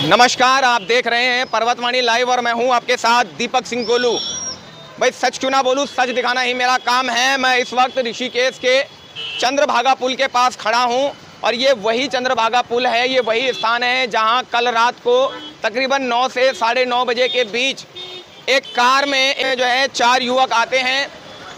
नमस्कार, आप देख रहे हैं पर्वतवाणी लाइव और मैं हूं आपके साथ दीपक सिंह गोलू। भाई सच क्यों ना बोलूं, सच दिखाना ही मेरा काम है। मैं इस वक्त ऋषिकेश के चंद्रभागा पुल के पास खड़ा हूं और ये वही चंद्रभागा पुल है, ये वही स्थान है जहां कल रात को तकरीबन 9 से 9:30 बजे के बीच एक कार में जो है 4 युवक आते हैं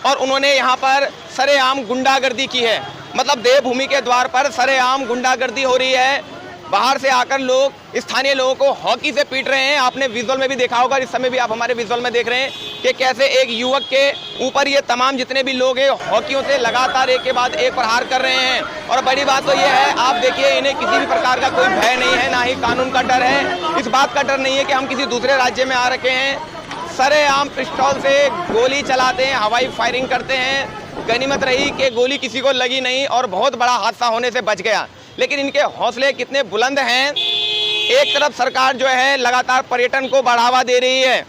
और उन्होंने यहाँ पर सरेआम गुंडागर्दी की है। मतलब देवभूमि के द्वार पर सरेआम गुंडागर्दी हो रही है। बाहर से आकर लोग स्थानीय लोगों को हॉकी से पीट रहे हैं। आपने विजुअल में भी देखा होगा, इस समय भी आप हमारे विजुअल में देख रहे हैं कि कैसे एक युवक के ऊपर ये तमाम जितने भी लोग हैं हॉकियों से लगातार एक के बाद एक प्रहार कर रहे हैं। और बड़ी बात तो ये है, आप देखिए, इन्हें किसी भी प्रकार का कोई भय नहीं है, ना ही कानून का डर है। इस बात का डर नहीं है कि हम किसी दूसरे राज्य में आ रखे हैं। सरेआम पिस्टल से गोली चलाते हैं, हवाई फायरिंग करते हैं। गनीमत रही कि गोली किसी को लगी नहीं और बहुत बड़ा हादसा होने से बच गया। लेकिन इनके हौसले कितने बुलंद हैं। एक तरफ सरकार जो है लगातार पर्यटन को बढ़ावा दे रही है।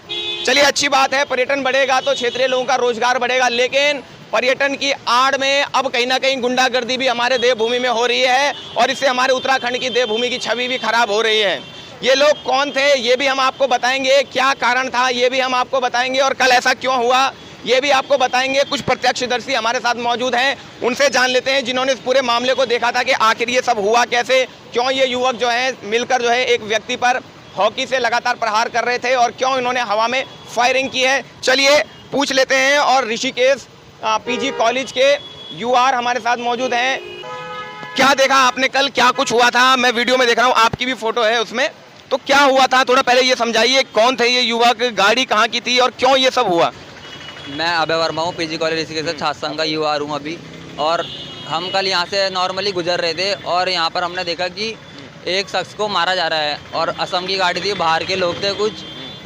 चलिए, अच्छी बात है, पर्यटन बढ़ेगा तो क्षेत्रीय लोगों का रोजगार बढ़ेगा। लेकिन पर्यटन की आड़ में अब कहीं ना कहीं गुंडागर्दी भी हमारे देवभूमि में हो रही है और इससे हमारे उत्तराखंड की देवभूमि की छवि भी खराब हो रही है। ये लोग कौन थे ये भी हम आपको बताएंगे, क्या कारण था ये भी हम आपको बताएंगे और कल ऐसा क्यों हुआ ये भी आपको बताएंगे। कुछ प्रत्यक्षदर्शी हमारे साथ मौजूद हैं, उनसे जान लेते हैं जिन्होंने इस पूरे मामले को देखा था कि आखिर ये सब हुआ कैसे, क्यों ये युवक जो है मिलकर जो है एक व्यक्ति पर हॉकी से लगातार प्रहार कर रहे थे और क्यों इन्होंने हवा में फायरिंग की है। चलिए पूछ लेते हैं। और ऋषिकेश पीजी कॉलेज के यूआर हमारे साथ मौजूद हैं। क्या देखा आपने कल, क्या कुछ हुआ था? मैं वीडियो में देख रहा हूँ, आपकी भी फोटो है उसमें, तो क्या हुआ था थोड़ा पहले ये समझाइए। कौन थे ये युवक, गाड़ी कहाँ की थी और क्यों ये सब हुआ? मैं अभय वर्मा हूँ, पीजी कॉलेज ऋषिकेश से छात्र संघ का युवा हूँ अभी। और हम कल यहाँ से नॉर्मली गुजर रहे थे और यहाँ पर हमने देखा कि एक शख्स को मारा जा रहा है और असम की गाड़ी थी, बाहर के लोग थे कुछ,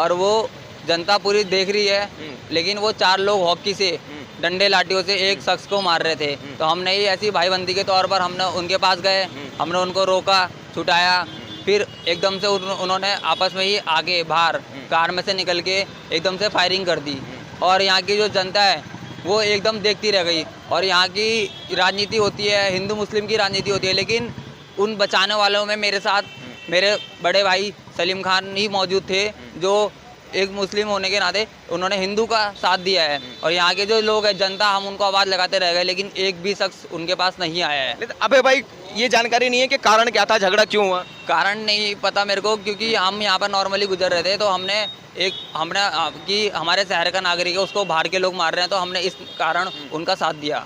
और वो जनता पूरी देख रही है। लेकिन वो 4 लोग हॉकी से डंडे लाठियों से एक शख्स को मार रहे थे। तो हमने ही ऐसी भाईबंदी के तौर पर हमने उनके पास गए, हमने उनको रोका, छुटाया। फिर एकदम से उन्होंने आपस में ही आगे बाहर कार में से निकल के एकदम से फायरिंग कर दी और यहाँ की जो जनता है वो एकदम देखती रह गई। और यहाँ की राजनीति होती है, हिंदू मुस्लिम की राजनीति होती है, लेकिन उन बचाने वालों में मेरे साथ मेरे बड़े भाई सलीम खान ही मौजूद थे, जो एक मुस्लिम होने के नाते उन्होंने हिंदू का साथ दिया है। और यहाँ के जो लोग हैं, जनता, हम उनको आवाज़ लगाते रह गए, लेकिन एक भी शख्स उनके पास नहीं आया है। अबे भाई, ये जानकारी नहीं है कि कारण क्या था, झगड़ा क्यों हुआ? कारण नहीं पता मेरे को, क्योंकि हम यहाँ पर नॉर्मली गुजर रहे थे तो हमने कि हमारे शहर का नागरिक है, उसको बाहर के लोग मार रहे हैं, तो हमने इस कारण उनका साथ दिया।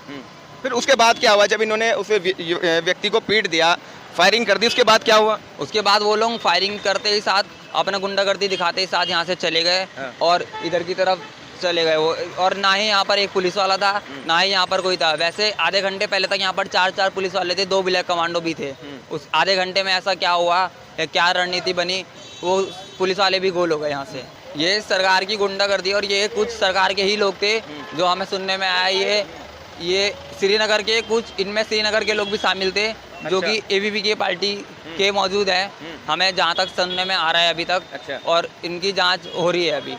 फिर उसके बाद क्या हुआ? जब इन्होंने उस व्यक्ति को पीट दिया, फायरिंग कर दी, उसके बाद क्या हुआ? उसके बाद वो लोग फायरिंग करते ही साथ, अपना गुंडागर्दी दिखाते ही साथ यहाँ से चले गए और इधर की तरफ चले गए वो। और ना ही यहाँ पर एक पुलिस वाला था, ना ही यहाँ पर कोई था। वैसे आधे घंटे पहले तक यहाँ पर 4 पुलिस वाले थे, 2 ब्लैक कमांडो भी थे। उस आधे घंटे में ऐसा क्या हुआ या क्या रणनीति बनी, वो पुलिस वाले भी गोल हो गए यहाँ से। ये सरकार की गुंडागर्दी, और ये कुछ सरकार के ही लोग थे जो हमें सुनने में आया। ये श्रीनगर के कुछ, इनमें श्रीनगर के लोग भी शामिल थे। अच्छा। जो कि एबीवी की पार्टी के मौजूद हैं, हमें जहाँ तक सुनने में आ रहा है अभी तक। अच्छा। और इनकी जांच हो रही है अभी।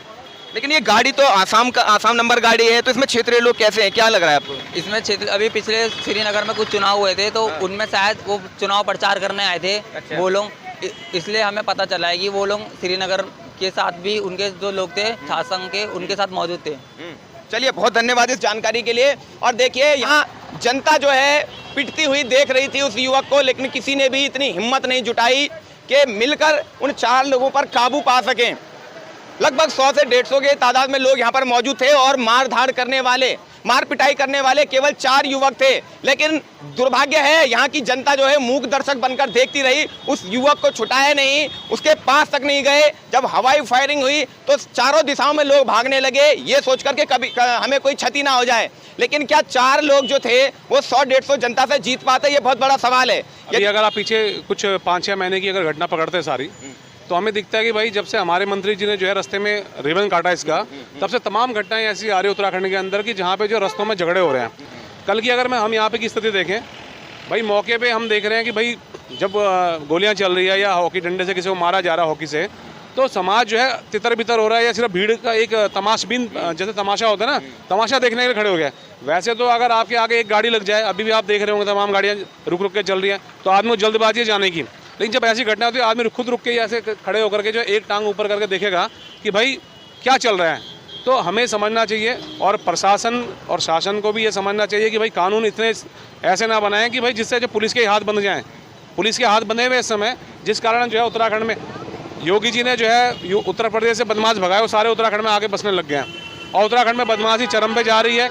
लेकिन ये गाड़ी तो आसाम नंबर गाड़ी है, तो इसमें क्षेत्रीय लोग कैसे हैं, क्या लग रहा है आपको? इसमें क्षेत्र, अभी पिछले श्रीनगर में कुछ चुनाव हुए थे तो उनमें शायद वो चुनाव प्रचार करने आए थे। अच्छा। वो लोग, इसलिए हमें पता चला है कि वो लोग श्रीनगर के साथ भी, उनके जो लोग थे छात्र संघ के, उनके साथ मौजूद थे। चलिए, बहुत धन्यवाद इस जानकारी के लिए। और देखिए, यहाँ जनता जो है पिटती हुई देख रही थी उस युवक को, लेकिन किसी ने भी इतनी हिम्मत नहीं जुटाई कि मिलकर उन 4 लोगों पर काबू पा सकें। लगभग 100 से 150 के तादाद में लोग यहाँ पर मौजूद थे और मार करने वाले, मार पिटाई करने वाले केवल 4 युवक थे। लेकिन दुर्भाग्य है, यहाँ की जनता जो है मूक दर्शक बनकर देखती रही, उस युवक को छुटाया नहीं, उसके पास तक नहीं गए। जब हवाई फायरिंग हुई तो चारों दिशाओं में लोग भागने लगे, ये सोचकर के कभी हमें कोई क्षति ना हो जाए। लेकिन क्या 4 लोग जो थे वो 100-150 जनता से जीत पाते, ये बहुत बड़ा सवाल है। अगर आप पीछे कुछ 5-6 महीने की अगर घटना पकड़ते हैं सारी, तो हमें दिखता है कि भाई जब से हमारे मंत्री जी ने जो है रास्ते में रिबन काटा इसका, तब से तमाम घटनाएं ऐसी आ रही है उत्तराखंड के अंदर कि जहाँ पे जो रास्तों में झगड़े हो रहे हैं। कल की अगर हम यहाँ पे की स्थिति देखें, भाई मौके पे हम देख रहे हैं कि भाई जब गोलियाँ चल रही है या हॉकी डंडे से किसी को मारा जा रहा है हॉकी से, तो समाज जो है तितर बितर हो रहा है, या सिर्फ भीड़ का एक तमाशबीन, जैसे तमाशा होता है ना, तमाशा देखने के लिए खड़े हो गए। वैसे तो अगर आपके आगे एक गाड़ी लग जाए, अभी भी आप देख रहे होंगे तमाम गाड़ियाँ रुक के चल रही हैं, तो आदमी को जल्दबाजी है जाने की। लेकिन जब ऐसी घटना होती है आदमी खुद रुक के ऐसे खड़े होकर के जो एक टांग ऊपर करके देखेगा कि भाई क्या चल रहा है। तो हमें समझना चाहिए और प्रशासन और शासन को भी ये समझना चाहिए कि भाई कानून इतने ऐसे ना बनाएं कि भाई जिससे जो पुलिस के हाथ बंध जाएं। पुलिस के हाथ बंधे हुए इस समय, जिस कारण जो है उत्तराखंड में योगी जी ने जो है उत्तर प्रदेश से बदमाश भगाए, वो सारे उत्तराखंड में आके बसने लग गए हैं और उत्तराखंड में बदमाशी चरम पे जा रही है।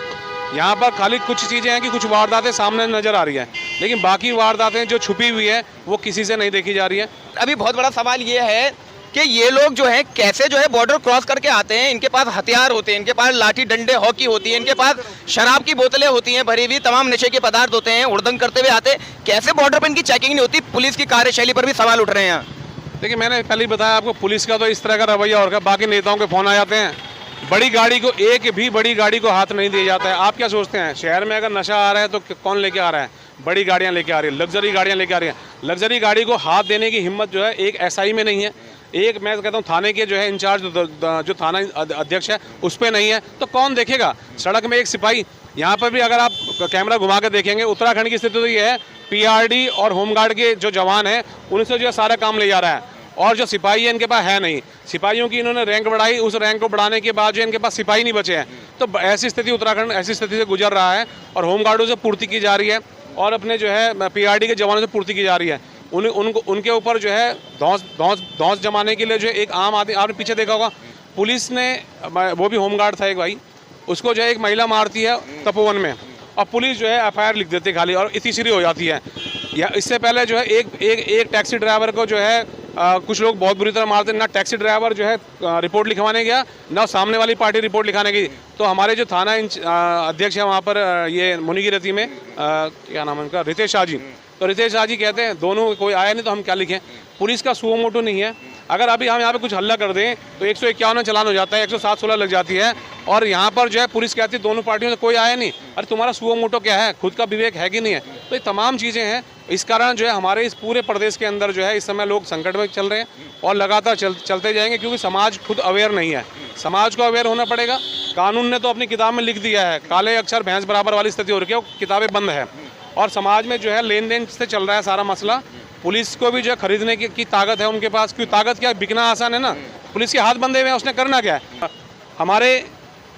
यहाँ पर खाली कुछ चीज़ें हैं कि कुछ वारदातें सामने नज़र आ रही हैं, लेकिन बाकी वारदातें जो छुपी हुई है वो किसी से नहीं देखी जा रही है। अभी बहुत बड़ा सवाल ये है कि ये लोग जो है कैसे जो है बॉर्डर क्रॉस करके आते हैं। इनके पास हथियार होते हैं, इनके पास लाठी डंडे हॉकी होती है, इनके पास शराब की बोतलें होती हैं भरी हुई, तमाम नशे के पदार्थ होते हैं, उड़दंग करते हुए आते हैं। कैसे बॉर्डर पर इनकी चेकिंग नहीं होती? पुलिस की कार्यशैली पर भी सवाल उठ रहे हैं यहाँ। देखिए, मैंने पहले ही बताया आपको, पुलिस का तो इस तरह का रवैया और बाकी नेताओं के फ़ोन आ जाते हैं, बड़ी गाड़ी को, एक भी बड़ी गाड़ी को हाथ नहीं दिया जाता है। आप क्या सोचते हैं, शहर में अगर नशा आ रहा है तो कौन लेके आ रहा है? बड़ी गाड़ियाँ लेके आ रही है, लग्जरी गाड़ियाँ लेके आ रही हैं। लग्जरी गाड़ी को हाथ देने की हिम्मत जो है एक एसआई में नहीं है, एक मैं कहता हूँ थाने के जो है इंचार्ज जो थाना अध्यक्ष है उस पर नहीं है, तो कौन देखेगा? सड़क में एक सिपाही, यहाँ पर भी अगर आप कैमरा घुमा कर देखेंगे उत्तराखंड की स्थिति तो ये है, पीआरडी और होमगार्ड के जो जवान हैं उनसे जो है सारा काम ले जा रहा है और जो सिपाही है इनके पास है नहीं। सिपाहियों की इन्होंने रैंक बढ़ाई, उस रैंक को बढ़ाने के बाद जो इनके पास सिपाही नहीं बचे हैं। तो ऐसी स्थिति उत्तराखंड ऐसी स्थिति से गुजर रहा है और होमगार्डों से पूर्ति की जा रही है और अपने जो है पीआरडी के जवानों से पूर्ति की जा रही है। उनके ऊपर जो है धौंस जमाने के लिए जो एक आम आदमी, आपने पीछे देखा होगा पुलिस ने, वो भी होमगार्ड था एक भाई, उसको जो है एक महिला मारती है तपोवन में और पुलिस जो है एफआईआर लिख देती है खाली और इतिश्री हो जाती है। या इससे पहले जो है एक टैक्सी ड्राइवर को जो है कुछ लोग बहुत बुरी तरह मारते, ना टैक्सी ड्राइवर जो है रिपोर्ट लिखवाने गया, ना सामने वाली पार्टी रिपोर्ट लिखाने गई। तो हमारे जो थाना अध्यक्ष है वहाँ पर ये मुनिगिरती में क्या नाम है उनका, रितेश शाह जी, तो रितेश शाह जी कहते हैं दोनों कोई आया नहीं तो हम क्या लिखें। पुलिस का सुओ मोटो नहीं है। अगर अभी हम यहाँ पे कुछ हल्ला कर दें तो 151 चालान हो जाता है, 107-16 लग जाती है और यहाँ पर जो है पुलिस कहती है दोनों पार्टियों से कोई आया नहीं। अरे तुम्हारा सुओ मोटो क्या है, खुद का विवेक है कि नहीं है? तो ये तमाम चीज़ें हैं। इस कारण जो है हमारे इस पूरे प्रदेश के अंदर जो है इस समय लोग संकट में चल रहे हैं और लगातार चलते जाएंगे, क्योंकि समाज खुद अवेयर नहीं है। समाज को अवेयर होना पड़ेगा। कानून ने तो अपनी किताब में लिख दिया है, काले अक्षर भैंस बराबर वाली स्थिति हो रही है, वो किताबें बंद है और समाज में जो है लेन देन से चल रहा है सारा मसला। पुलिस को भी जो है खरीदने की ताकत है उनके पास, क्योंकि ताकत क्या, बिकना आसान है ना। पुलिस के हाथ बंधे हुए हैं, उसने करना क्या है? हमारे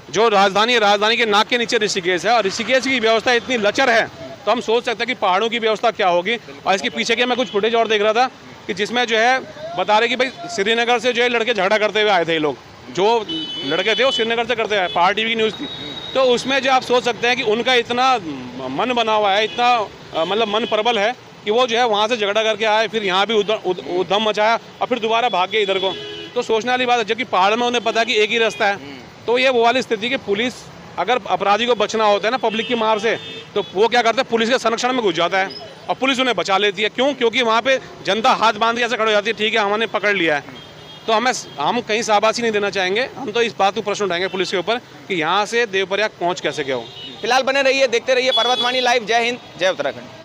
जो राजधानी के नाक के नीचे ऋषिकेश है और ऋषिकेश की व्यवस्था इतनी लचर है तो हम सोच सकते हैं कि पहाड़ों की व्यवस्था क्या होगी। और इसके पीछे के मैं कुछ फुटेज और देख रहा था कि जिसमें जो है बता रहे कि भाई श्रीनगर से जो है लड़के झगड़ा करते हुए आए थे, लोग जो लड़के थे वो श्रीनगर से करते आए, पहाड़ टीवी की न्यूज़ थी। तो उसमें जो आप सोच सकते हैं कि उनका इतना मन बना हुआ है, इतना मतलब मन प्रबल है कि वो जो है वहाँ से झगड़ा करके आए, फिर यहाँ भी उद्यम मचाया और फिर दोबारा भाग गए इधर को। तो सोचने वाली बात है, जबकि पहाड़ में उन्हें पता है कि एक ही रास्ता है। तो ये वो वाली स्थिति कि पुलिस, अगर अपराधी को बचना होता है ना पब्लिक की मार से, तो वो क्या करता है, पुलिस के संरक्षण में घुस जाता है और पुलिस उन्हें बचा लेती है। क्यों? क्योंकि वहाँ पे जनता हाथ बांध के ऐसे खड़े हो जाती है, ठीक है हमने पकड़ लिया है। तो हम कहीं शाबाशी नहीं देना चाहेंगे, हम तो इस बात को प्रश्न उठाएंगे पुलिस के ऊपर कि यहाँ से देवप्रयाग पहुँच कैसे गया हो। फिलहाल बने रहिए, देखते रहिए पर्वतवाणी लाइव। जय हिंद, जय उत्तराखंड।